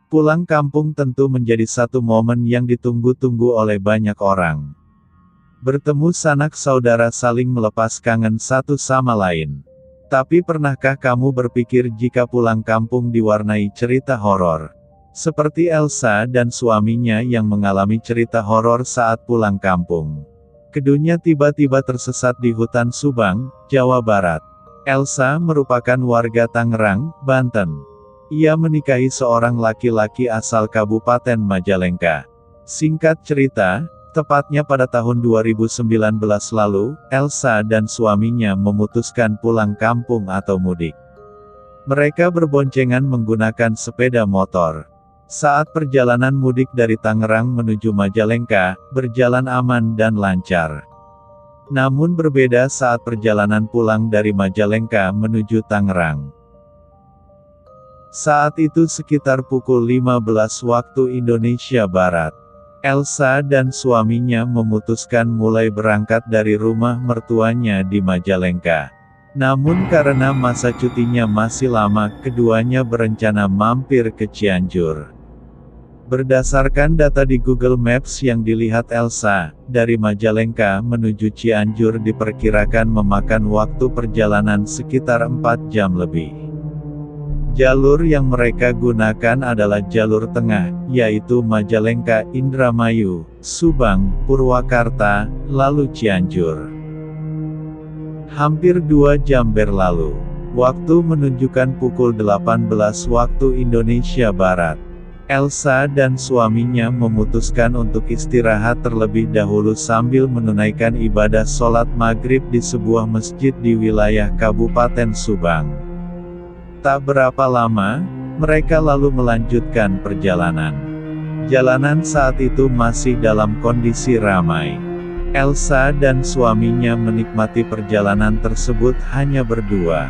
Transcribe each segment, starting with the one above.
Pulang kampung tentu menjadi satu momen yang ditunggu-tunggu oleh banyak orang. Bertemu sanak saudara saling melepas kangen satu sama lain. Tapi pernahkah kamu berpikir jika pulang kampung diwarnai cerita horor? Seperti Elsa dan suaminya yang mengalami cerita horor saat pulang kampung. Keduanya tiba-tiba tersesat di hutan Subang, Jawa Barat. Elsa merupakan warga Tangerang, Banten. Ia menikahi seorang laki-laki asal Kabupaten Majalengka. Singkat cerita, tepatnya pada tahun 2019 lalu, Elsa dan suaminya memutuskan pulang kampung atau mudik. Mereka berboncengan menggunakan sepeda motor. Saat perjalanan mudik dari Tangerang menuju Majalengka, berjalan aman dan lancar. Namun berbeda saat perjalanan pulang dari Majalengka menuju Tangerang. Saat itu sekitar pukul 15 waktu Indonesia Barat. Elsa dan suaminya memutuskan mulai berangkat dari rumah mertuanya di Majalengka. Namun karena masa cutinya masih lama, keduanya berencana mampir ke Cianjur. Berdasarkan data di Google Maps yang dilihat Elsa, dari Majalengka menuju Cianjur diperkirakan memakan waktu perjalanan sekitar 4 jam lebih. Jalur yang mereka gunakan adalah jalur tengah, yaitu Majalengka, Indramayu, Subang, Purwakarta, lalu Cianjur. Hampir 2 jam berlalu. Waktu menunjukkan pukul 18 waktu Indonesia Barat. Elsa dan suaminya memutuskan untuk istirahat terlebih dahulu sambil menunaikan ibadah sholat maghrib di sebuah masjid di wilayah Kabupaten Subang. Tak berapa lama, mereka lalu melanjutkan perjalanan. Jalanan saat itu masih dalam kondisi ramai. Elsa dan suaminya menikmati perjalanan tersebut hanya berdua.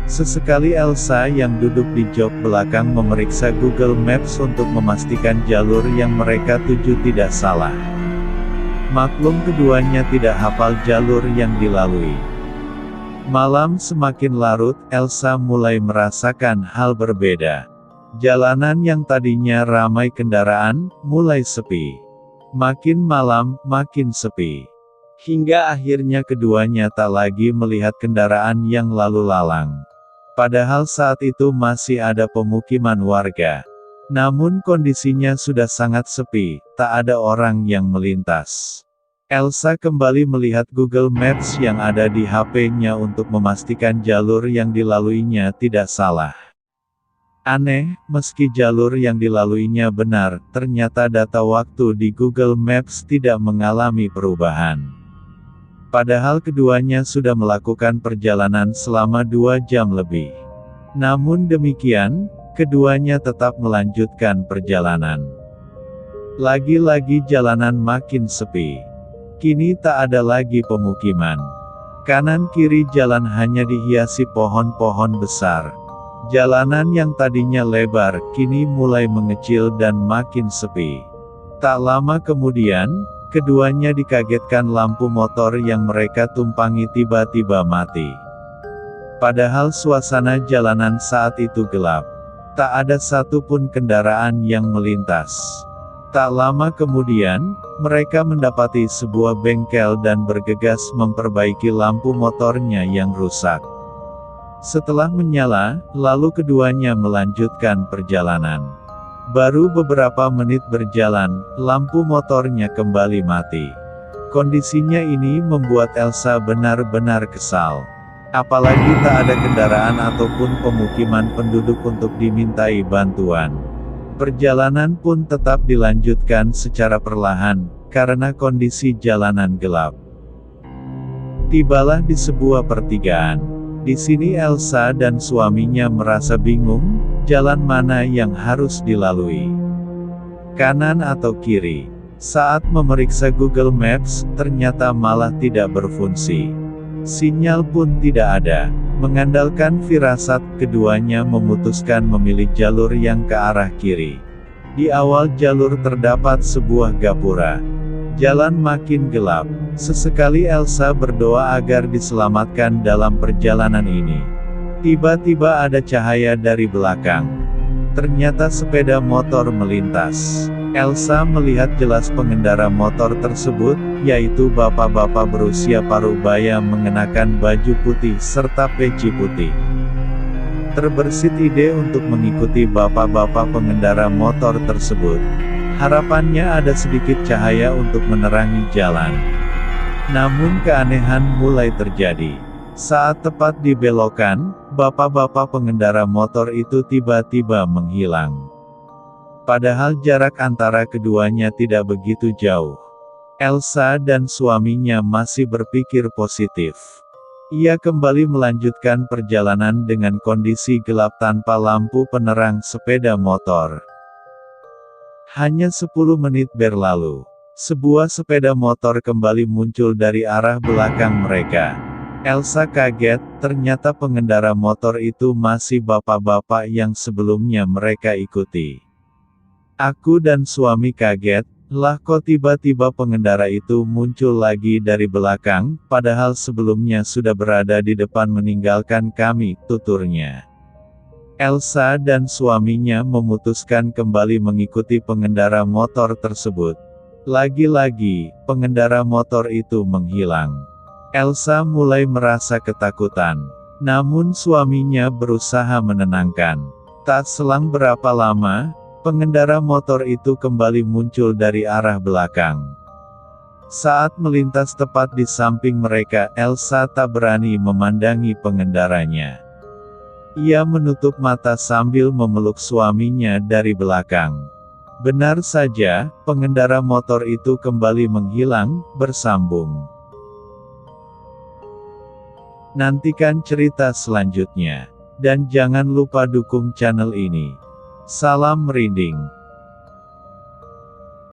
Sesekali Elsa yang duduk di jok belakang memeriksa Google Maps untuk memastikan jalur yang mereka tuju tidak salah. Maklum keduanya tidak hafal jalur yang dilalui. Malam semakin larut, Elsa mulai merasakan hal berbeda. Jalanan yang tadinya ramai kendaraan, mulai sepi. Makin malam, makin sepi. Hingga akhirnya keduanya tak lagi melihat kendaraan yang lalu lalang. Padahal saat itu masih ada pemukiman warga. Namun kondisinya sudah sangat sepi, tak ada orang yang melintas. Elsa kembali melihat Google Maps yang ada di HP-nya untuk memastikan jalur yang dilaluinya tidak salah. Aneh, meski jalur yang dilaluinya benar, ternyata data waktu di Google Maps tidak mengalami perubahan. Padahal keduanya sudah melakukan perjalanan selama 2 jam lebih. Namun demikian, keduanya tetap melanjutkan perjalanan. Lagi-lagi jalanan makin sepi. Kini tak ada lagi pemukiman. Kanan kiri jalan hanya dihiasi pohon-pohon besar. Jalanan yang tadinya lebar, kini mulai mengecil dan makin sepi. Tak lama kemudian, keduanya dikagetkan lampu motor yang mereka tumpangi tiba-tiba mati. Padahal suasana jalanan saat itu gelap. Tak ada satupun kendaraan yang melintas. Tak lama kemudian, mereka mendapati sebuah bengkel dan bergegas memperbaiki lampu motornya yang rusak. Setelah menyala, lalu keduanya melanjutkan perjalanan. Baru beberapa menit berjalan, lampu motornya kembali mati. Kondisinya ini membuat Elsa benar-benar kesal. Apalagi tak ada kendaraan ataupun pemukiman penduduk untuk dimintai bantuan. Perjalanan pun tetap dilanjutkan secara perlahan, karena kondisi jalanan gelap. Tibalah di sebuah pertigaan. Di sini Elsa dan suaminya merasa bingung, jalan mana yang harus dilalui. Kanan atau kiri. Saat memeriksa Google Maps, ternyata malah tidak berfungsi. Sinyal pun tidak ada. Mengandalkan firasat, keduanya memutuskan memilih jalur yang ke arah kiri. Di awal jalur terdapat sebuah gapura. Jalan makin gelap. Sesekali Elsa berdoa agar diselamatkan dalam perjalanan ini. Tiba-tiba ada cahaya dari belakang. Ternyata sepeda motor melintas. Elsa melihat jelas pengendara motor tersebut, yaitu bapak-bapak berusia parubaya mengenakan baju putih serta peci putih. Terbersit ide untuk mengikuti bapak-bapak pengendara motor tersebut. Harapannya ada sedikit cahaya untuk menerangi jalan. Namun keanehan mulai terjadi. Saat tepat di belokan, bapak-bapak pengendara motor itu tiba-tiba menghilang. Padahal jarak antara keduanya tidak begitu jauh. Elsa dan suaminya masih berpikir positif. Ia kembali melanjutkan perjalanan dengan kondisi gelap tanpa lampu penerang sepeda motor. Hanya 10 menit berlalu. Sebuah sepeda motor kembali muncul dari arah belakang mereka. Elsa kaget, ternyata pengendara motor itu masih bapak-bapak yang sebelumnya mereka ikuti. Aku dan suami kaget, lah kok tiba-tiba pengendara itu muncul lagi dari belakang, padahal sebelumnya sudah berada di depan meninggalkan kami, tuturnya. Elsa dan suaminya memutuskan kembali mengikuti pengendara motor tersebut. Lagi-lagi, pengendara motor itu menghilang. Elsa mulai merasa ketakutan. Namun suaminya berusaha menenangkan. Tak selang berapa lama, pengendara motor itu kembali muncul dari arah belakang. Saat melintas tepat di samping mereka, Elsa tak berani memandangi pengendaranya. Ia menutup mata sambil memeluk suaminya dari belakang. Benar saja, pengendara motor itu kembali menghilang, bersambung. Nantikan cerita selanjutnya. Dan jangan lupa dukung channel ini. Salam merinding.